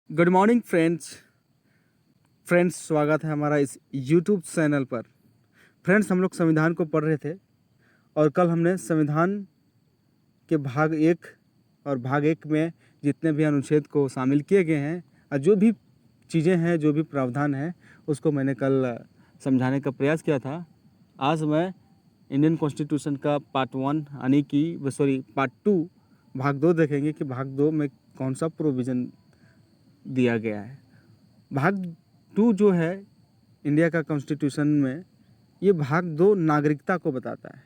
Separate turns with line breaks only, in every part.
Good morning friends स्वागत है हमारा इस यूट्यूब चैनल पर। फ्रेंड्स, हम लोग संविधान को पढ़ रहे थे और कल हमने संविधान के भाग एक और भाग एक में जितने भी अनुच्छेद को शामिल किए गए हैं और जो भी चीज़ें हैं, जो भी प्रावधान है, उसको मैंने कल समझाने का प्रयास किया था। आज मैं इंडियन कॉन्स्टिट्यूशन का पार्ट 2 भाग 2 देखेंगे कि भाग 2 में कौन सा प्रोविज़न दिया गया है। भाग 2 जो है इंडिया का कॉन्स्टिट्यूशन में, ये भाग 2 नागरिकता को बताता है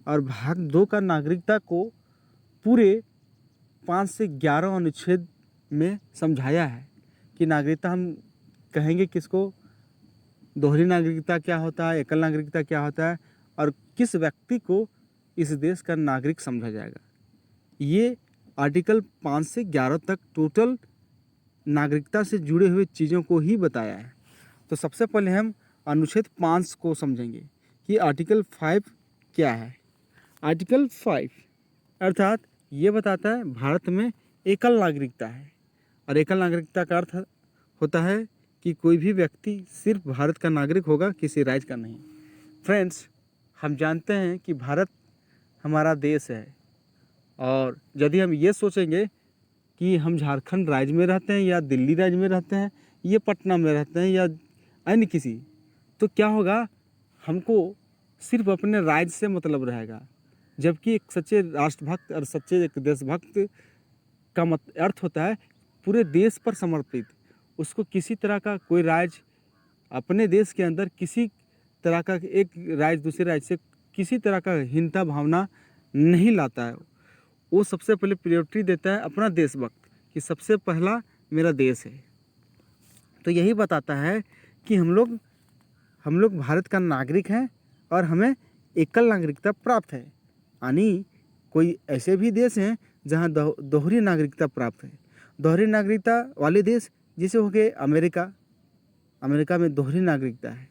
और भाग 2 का नागरिकता को पूरे 5 से 11 अनुच्छेद में समझाया है कि नागरिकता हम कहेंगे किसको, दोहरी नागरिकता क्या होता है, एकल नागरिकता क्या होता है और किस व्यक्ति को इस देश का नागरिक समझा जाएगा। ये आर्टिकल 5 से 11 तक टोटल नागरिकता से जुड़े हुए चीज़ों को ही बताया है। तो सबसे पहले हम अनुच्छेद 5 को समझेंगे कि आर्टिकल 5 क्या है। आर्टिकल 5 अर्थात ये बताता है भारत में एकल नागरिकता है और एकल नागरिकता का अर्थ होता है कि कोई भी व्यक्ति सिर्फ भारत का नागरिक होगा, किसी राज्य का नहीं। फ्रेंड्स, हम जानते हैं कि भारत हमारा देश है और यदि हम ये सोचेंगे कि हम झारखंड राज्य में रहते हैं या दिल्ली राज्य में रहते हैं, ये पटना में रहते हैं या अन्य किसी, तो क्या होगा, हमको सिर्फ अपने राज्य से मतलब रहेगा। जबकि एक सच्चे राष्ट्रभक्त और सच्चे एक देशभक्त का अर्थ होता है पूरे देश पर समर्पित। उसको किसी तरह का कोई राज्य अपने देश के अंदर किसी तरह का, एक राज्य दूसरे राज्य से किसी तरह का हीनता भावना नहीं लाता है। वो सबसे पहले प्रायोरिटी देता है अपना देशभक्त कि सबसे पहला मेरा देश है। तो यही बताता है कि हम लोग भारत का नागरिक हैं और हमें एकल नागरिकता प्राप्त है। यानी कोई ऐसे भी देश हैं जहां दोहरी नागरिकता प्राप्त है। दोहरी नागरिकता वाले देश जैसे हो गए अमेरिका में दोहरी नागरिकता है।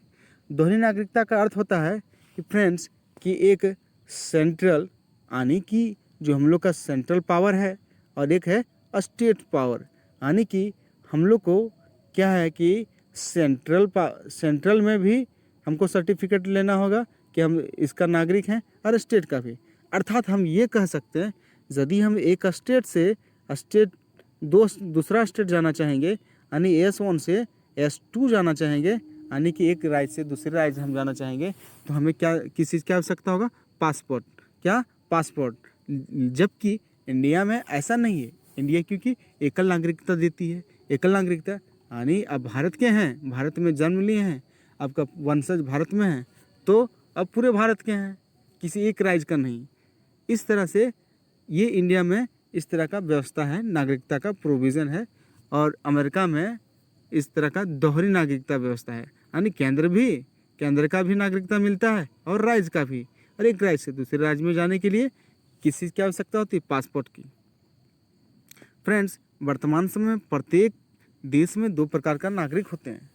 दोहरी नागरिकता का अर्थ होता है कि फ्रेंड्स कि एक सेंट्रल, यानी कि जो हम लोग का सेंट्रल पावर है और एक है स्टेट पावर। यानी कि हम लोग को क्या है कि सेंट्रल में भी हमको सर्टिफिकेट लेना होगा कि हम इसका नागरिक हैं और स्टेट का भी। अर्थात हम ये कह सकते हैं यदि हम एक स्टेट से दूसरा स्टेट जाना चाहेंगे, यानी S1 से S2 जाना चाहेंगे, यानी कि एक राज्य से दूसरे राज्य हम जाना चाहेंगे, तो हमें किस चीज़ की आवश्यकता होगा? पासपोर्ट। जबकि इंडिया में ऐसा नहीं है। इंडिया क्योंकि एकल नागरिकता देती है। एकल नागरिकता यानी अब भारत के हैं, भारत में जन्म लिए हैं, आपका वंशज भारत में है, तो अब पूरे भारत के हैं, किसी एक राज्य का नहीं। इस तरह से ये इंडिया में इस तरह का व्यवस्था है, नागरिकता का प्रोविज़न है। और अमेरिका में इस तरह का दोहरी नागरिकता व्यवस्था है, यानी केंद्र का भी नागरिकता मिलता है और राज्य का भी। और एक राज्य से दूसरे राज्य में जाने के लिए किस चीज़ की आवश्यकता होती है? पासपोर्ट की। फ्रेंड्स, वर्तमान समय में प्रत्येक देश में 2 प्रकार का नागरिक होते हैं।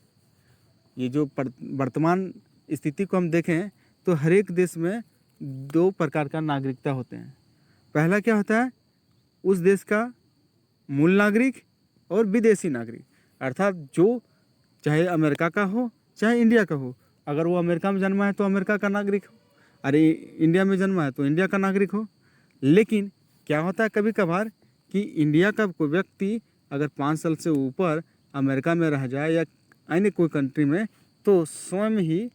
ये जो वर्तमान स्थिति को हम देखें तो हर एक देश में 2 प्रकार का नागरिकता होते हैं। पहला क्या होता है? उस देश का मूल नागरिक और विदेशी नागरिक। अर्थात जो चाहे अमेरिका का हो चाहे इंडिया का हो, अगर वो अमेरिका में जन्मा है तो अमेरिका का नागरिक हो, अरे इंडिया में जन्मा है तो इंडिया का नागरिक हो। लेकिन क्या होता है कभी कभार कि इंडिया का कोई व्यक्ति अगर 5 साल से ऊपर अमेरिका में रह जाए या अन्य कोई कंट्री में, तो स्वयं ही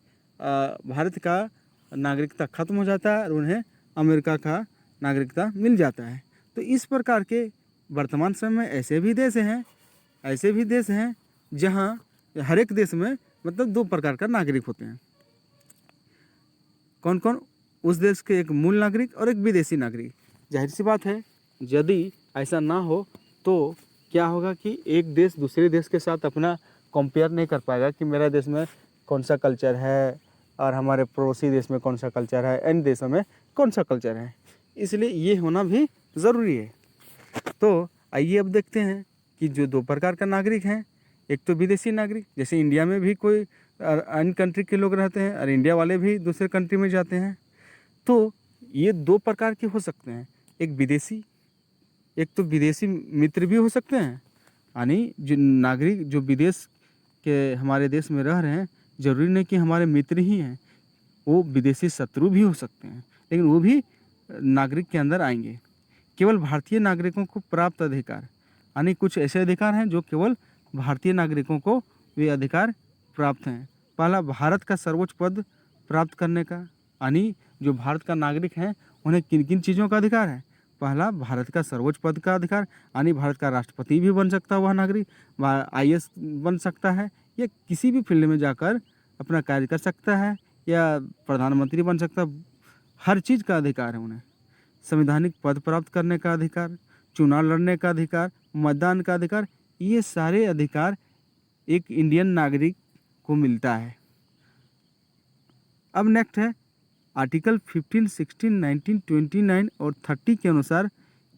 भारत का नागरिकता खत्म हो जाता है और उन्हें अमेरिका का नागरिकता मिल जाता है। तो इस प्रकार के वर्तमान समय में ऐसे भी देश हैं जहां हर एक देश में मतलब 2 प्रकार का नागरिक होते हैं। कौन कौन? उस देश के एक मूल नागरिक और एक विदेशी नागरिक। जाहिर सी बात है यदि ऐसा ना हो तो क्या होगा कि एक देश दूसरे देश के साथ अपना कंपेयर नहीं कर पाएगा कि मेरा देश में कौन सा कल्चर है और हमारे पड़ोसी देश में कौन सा कल्चर है, अन्य देशों में कौन सा कल्चर है। इसलिए ये होना भी ज़रूरी है। तो आइए अब देखते हैं कि जो 2 प्रकार का नागरिक हैं, एक तो विदेशी नागरिक, जैसे इंडिया में भी कोई अन्य कंट्री के लोग रहते हैं और इंडिया वाले भी दूसरे कंट्री में जाते हैं, तो ये 2 प्रकार के हो सकते हैं। एक तो विदेशी मित्र भी हो सकते हैं यानी जो नागरिक जो विदेश के हमारे देश में रह रहे हैं, ज़रूरी नहीं कि हमारे मित्र ही हैं, वो विदेशी शत्रु भी हो सकते हैं, लेकिन वो भी नागरिक के अंदर आएंगे। केवल भारतीय नागरिकों को प्राप्त अधिकार, यानी कुछ ऐसे अधिकार हैं जो केवल भारतीय नागरिकों को वे अधिकार प्राप्त हैं। पहला, भारत का सर्वोच्च पद प्राप्त करने का, यानी जो भारत का नागरिक है उन्हें किन किन चीज़ों का अधिकार है। पहला, भारत का सर्वोच्च पद का अधिकार, यानी भारत का राष्ट्रपति भी बन सकता है वह नागरिक, IAS बन सकता है, या किसी भी फील्ड में जाकर अपना कार्य कर सकता है, या प्रधानमंत्री बन सकता है। हर चीज़ का अधिकार है उन्हें। संवैधानिक पद प्राप्त करने का अधिकार, चुनाव लड़ने का अधिकार, मतदान का अधिकार, ये सारे अधिकार एक इंडियन नागरिक को मिलता है। अब नेक्स्ट है आर्टिकल 15, 16, 19, 29 और 30 के अनुसार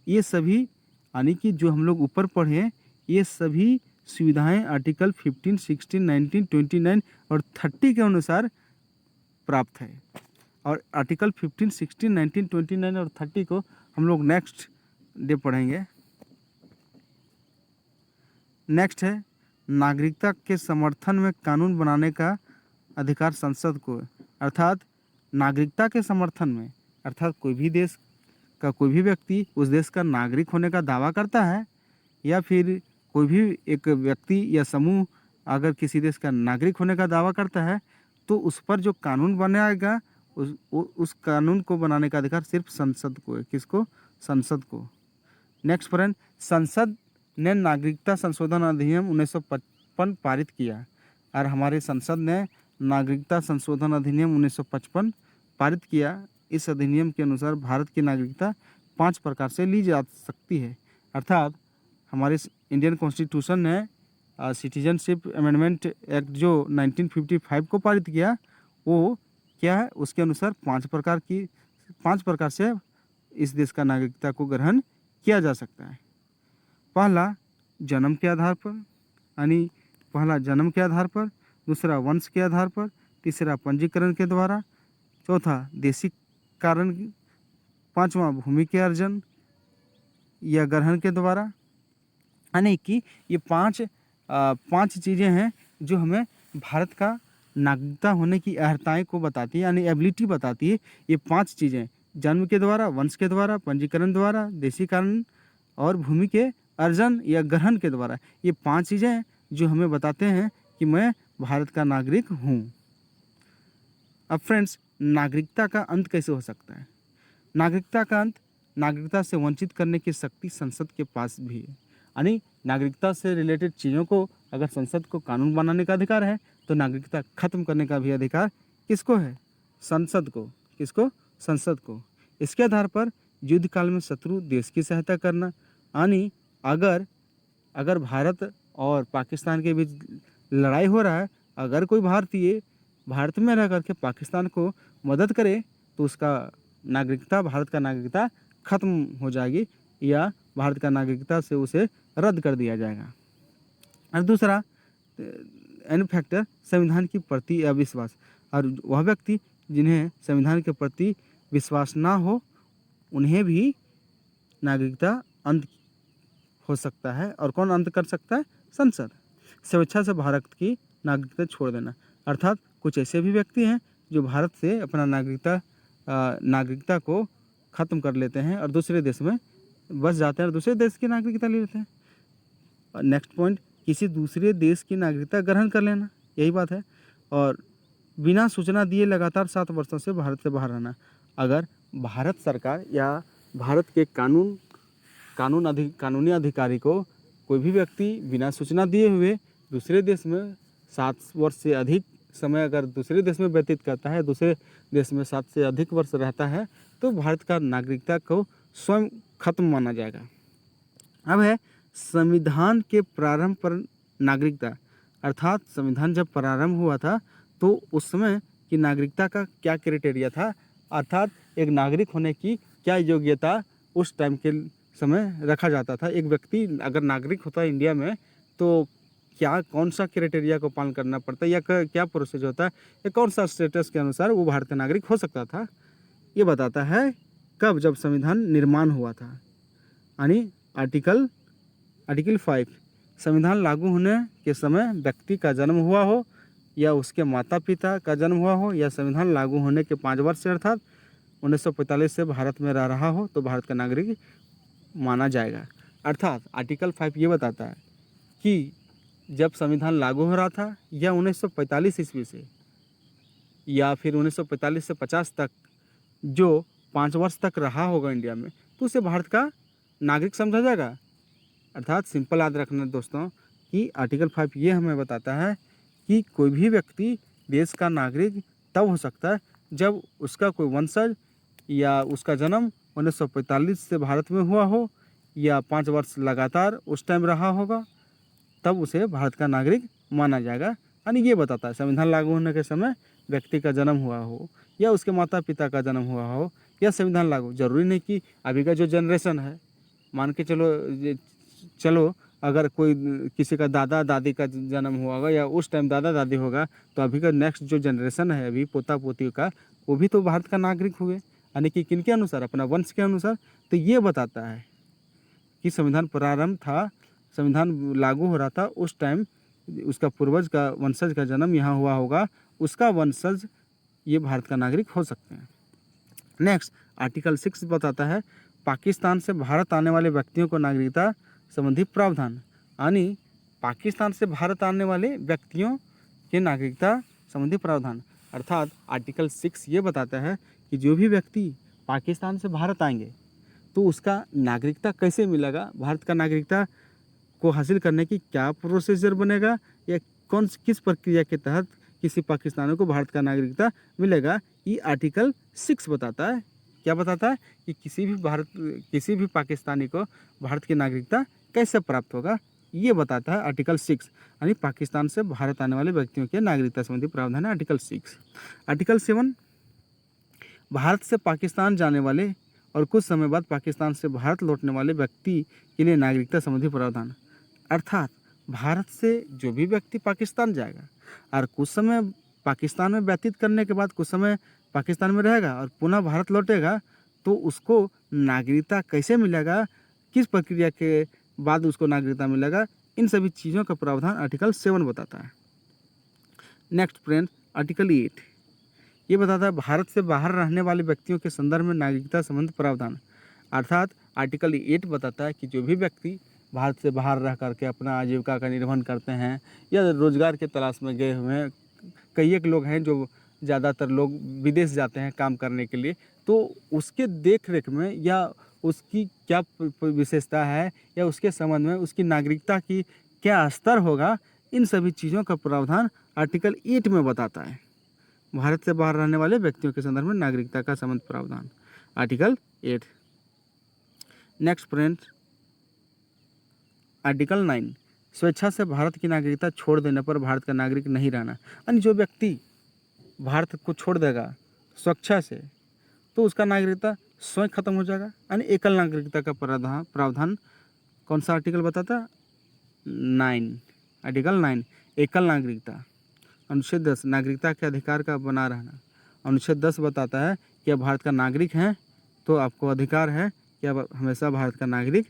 ये सभी, यानी कि जो हम लोग ऊपर पढ़े हैं, ये सभी सुविधाएं आर्टिकल 15, 16, 19, 29 और 30 के अनुसार प्राप्त है। और आर्टिकल 15, 16, 19, 29 और 30 को हम लोग नेक्स्ट डे पढ़ेंगे। नेक्स्ट है नागरिकता के समर्थन में कानून बनाने का अधिकार संसद को, अर्थात नागरिकता के समर्थन में, अर्थात कोई भी देश का कोई भी व्यक्ति उस देश का नागरिक होने का दावा करता है, या फिर कोई भी एक व्यक्ति या समूह अगर किसी देश का नागरिक होने का दावा करता है, तो उस पर जो कानून बनाएगा उस कानून को बनाने का अधिकार सिर्फ संसद को है। किसको? संसद को। नेक्स्ट फ्रेंड, संसद ने नागरिकता संशोधन अधिनियम 1955 पारित किया, और हमारे संसद ने नागरिकता संशोधन अधिनियम 1955 पारित किया। इस अधिनियम के अनुसार भारत की नागरिकता 5 प्रकार से ली जा सकती है, अर्थात हमारे इंडियन कॉन्स्टिट्यूशन ने सिटीजनशिप अमेंडमेंट एक्ट जो 1955 को पारित किया, वो क्या है, उसके अनुसार 5 प्रकार से इस देश का नागरिकता को ग्रहण किया जा सकता है। पहला, जन्म के आधार पर, यानी पहला जन्म के आधार पर, दूसरा वंश के आधार पर, तीसरा पंजीकरण के द्वारा, चौथा देशी कारण, पांचवा भूमि के अर्जन या ग्रहण के द्वारा। यानी कि ये पांच चीज़ें हैं जो हमें भारत का नागरिकता होने की अर्हताएँ को बताती है, यानी एबिलिटी बताती है। ये 5 चीज़ें, जन्म के द्वारा, वंश के द्वारा, पंजीकरण द्वारा, देशी कारण और भूमि के अर्जन या ग्रहण के द्वारा, ये 5 चीज़ें जो हमें बताते हैं कि मैं भारत का नागरिक हूँ। अब फ्रेंड्स, नागरिकता का अंत कैसे हो सकता है? नागरिकता का अंत, नागरिकता से वंचित करने की शक्ति संसद के पास भी है। यानी नागरिकता से रिलेटेड चीज़ों को अगर संसद को कानून बनाने का अधिकार है, तो नागरिकता खत्म करने का भी अधिकार किसको है? संसद को। किसको? संसद को। इसके आधार पर युद्ध काल में शत्रु देश की सहायता करना, यानी अगर भारत और पाकिस्तान के बीच लड़ाई हो रहा है, अगर कोई भारतीय भारत में रह करके पाकिस्तान को मदद करे, तो उसका नागरिकता, भारत का नागरिकता खत्म हो जाएगी, या भारत का नागरिकता से उसे रद्द कर दिया जाएगा। और दूसरा एन फैक्टर, संविधान के प्रति अविश्वास, और वह व्यक्ति जिन्हें संविधान के प्रति विश्वास ना हो, उन्हें भी नागरिकता अंत हो सकता है। और कौन अंत कर सकता है? संसद। स्वेच्छा से भारत की नागरिकता छोड़ देना, अर्थात कुछ ऐसे भी व्यक्ति हैं जो भारत से अपना नागरिकता को ख़त्म कर लेते हैं और दूसरे देश में बस जाते हैं और दूसरे देश की नागरिकता ले लेते हैं। और नेक्स्ट पॉइंट, किसी दूसरे देश की नागरिकता ग्रहण कर लेना, यही बात है। और बिना सूचना दिए लगातार 7 वर्षों से भारत से बाहर रहना। अगर भारत सरकार या भारत के कानूनी अधिकारी को कोई भी व्यक्ति बिना सूचना दिए हुए दूसरे देश में 7 वर्ष से अधिक समय अगर दूसरे देश में व्यतीत करता है, दूसरे देश में 7 से अधिक वर्ष रहता है, तो भारत का नागरिकता को स्वयं खत्म माना जाएगा। अब है संविधान के प्रारंभ पर नागरिकता, अर्थात संविधान जब प्रारंभ हुआ था तो उस समय की नागरिकता का क्या क्राइटेरिया था, अर्थात एक नागरिक होने की क्या योग्यता उस टाइम के समय रखा जाता था। एक व्यक्ति अगर नागरिक होता है इंडिया में, तो क्या कौन सा क्राइटेरिया को पालन करना पड़ता है, या क्या प्रोसेस होता है, या कौन सा स्टेटस के अनुसार वो भारतीय नागरिक हो सकता था, ये बताता है कब, जब संविधान निर्माण हुआ था। यानी आर्टिकल 5, संविधान लागू होने के समय व्यक्ति का जन्म हुआ हो या उसके माता पिता का जन्म हुआ हो या संविधान लागू होने के 5 वर्ष से अर्थात 1945 से भारत में रह रहा हो तो भारत का नागरिक माना जाएगा। अर्थात आर्टिकल 5 ये बताता है कि जब संविधान लागू हो रहा था या 1945 ईस्वी से या फिर 1945 से 50 तक जो 5 वर्ष तक रहा होगा इंडिया में तो उसे भारत का नागरिक समझा जाएगा। अर्थात सिंपल याद रखना दोस्तों कि आर्टिकल 5 ये हमें बताता है कि कोई भी व्यक्ति देश का नागरिक तब हो सकता है जब उसका कोई वंशज या उसका जन्म 1945 से भारत में हुआ हो या 5 वर्ष लगातार उस टाइम रहा होगा, तब उसे भारत का नागरिक माना जाएगा। यानी ये बताता है संविधान लागू होने के समय व्यक्ति का जन्म हुआ हो या उसके माता पिता का जन्म हुआ हो या संविधान लागू, जरूरी नहीं कि अभी का जो जनरेशन है, मान के चलो अगर कोई किसी का दादा दादी का जन्म हुआ होगा या उस टाइम दादा दादी होगा तो अभी का नेक्स्ट जो जनरेशन है अभी पोता पोती का, वो भी तो भारत का नागरिक हुए, यानी कि किनके अनुसार, अपना वंश के अनुसार। तो ये बताता है कि संविधान प्रारंभ था, संविधान लागू हो रहा था उस टाइम उसका पूर्वज का वंशज का जन्म यहाँ हुआ होगा, उसका वंशज ये भारत का नागरिक हो सकते हैं। नेक्स्ट आर्टिकल 6 बताता है पाकिस्तान से भारत आने वाले व्यक्तियों को नागरिकता संबंधी प्रावधान, यानी पाकिस्तान से भारत आने वाले व्यक्तियों के नागरिकता संबंधी प्रावधान। अर्थात आर्टिकल 6 ये बताता है कि जो भी व्यक्ति पाकिस्तान से भारत आएंगे तो उसका नागरिकता कैसे मिलेगा, भारत का नागरिकता को हासिल करने की क्या प्रोसीजर बनेगा या किस प्रक्रिया के तहत किसी पाकिस्तानी को भारत का नागरिकता मिलेगा, ये आर्टिकल 6 बताता है। क्या बताता है कि किसी भी पाकिस्तानी को भारत की नागरिकता कैसे प्राप्त होगा, ये बताता है आर्टिकल 6, यानी पाकिस्तान से भारत आने वाले व्यक्तियों के नागरिकता संबंधी प्रावधान है आर्टिकल 6। आर्टिकल 7 भारत से पाकिस्तान जाने वाले और कुछ समय बाद पाकिस्तान से भारत लौटने वाले व्यक्ति के लिए नागरिकता संबंधी प्रावधान। अर्थात भारत से जो भी व्यक्ति पाकिस्तान जाएगा और कुछ समय पाकिस्तान में व्यतीत करने के बाद कुछ समय पाकिस्तान में रहेगा और पुनः भारत लौटेगा तो उसको नागरिकता कैसे मिलेगा, किस प्रक्रिया के बाद उसको नागरिकता मिलेगा, इन सभी चीज़ों का प्रावधान आर्टिकल 7 बताता है। नेक्स्ट फ्रेंड आर्टिकल 8 ये बताता है भारत से बाहर रहने वाले व्यक्तियों के संदर्भ में नागरिकता संबंधी प्रावधान। अर्थात आर्टिकल 8 बताता है कि जो भी व्यक्ति भारत से बाहर रह करके अपना आजीविका का निर्वहन करते हैं या रोजगार के तलाश में गए हुए हैं, कई एक लोग हैं जो ज़्यादातर लोग विदेश जाते हैं काम करने के लिए, तो उसके देख रेख में या उसकी क्या विशेषता है या उसके संबंध में उसकी नागरिकता की क्या स्तर होगा, इन सभी चीज़ों का प्रावधान आर्टिकल 8 में बताता है। भारत से बाहर रहने वाले व्यक्तियों के संदर्भ में नागरिकता का संबंध प्रावधान आर्टिकल 8। नेक्स्ट फ्रेंड आर्टिकल 9 स्वेच्छा से भारत की नागरिकता छोड़ देने पर भारत का नागरिक नहीं रहना, यानी जो व्यक्ति भारत को छोड़ देगा स्वेच्छा से तो उसका नागरिकता स्वयं खत्म हो जाएगा, यानी एकल नागरिकता का प्रावधान कौन सा आर्टिकल बताता है? 9 आर्टिकल 9 एकल नागरिकता। अनुच्छेद 10 नागरिकता के अधिकार का बना रहना। अनुच्छेद 10 बताता है कि आप भारत का नागरिक हैं तो आपको अधिकार है कि आप हमेशा भारत का नागरिक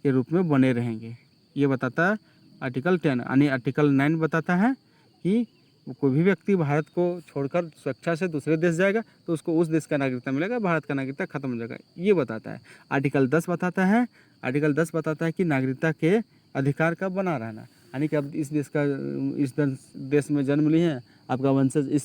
के रूप में बने रहेंगे, ये बताता है आर्टिकल 10। यानी आर्टिकल 9 बताता है कि कोई भी व्यक्ति भारत को छोड़कर स्वेच्छा से दूसरे देश जाएगा तो उसको उस देश का नागरिकता मिलेगा, भारत का नागरिकता खत्म हो जाएगा, ये बताता है। आर्टिकल 10 बताता है कि नागरिकता के अधिकार का बना रहना, यानी कि आप इस देश में जन्म लिए हैं, आपका वंशज इस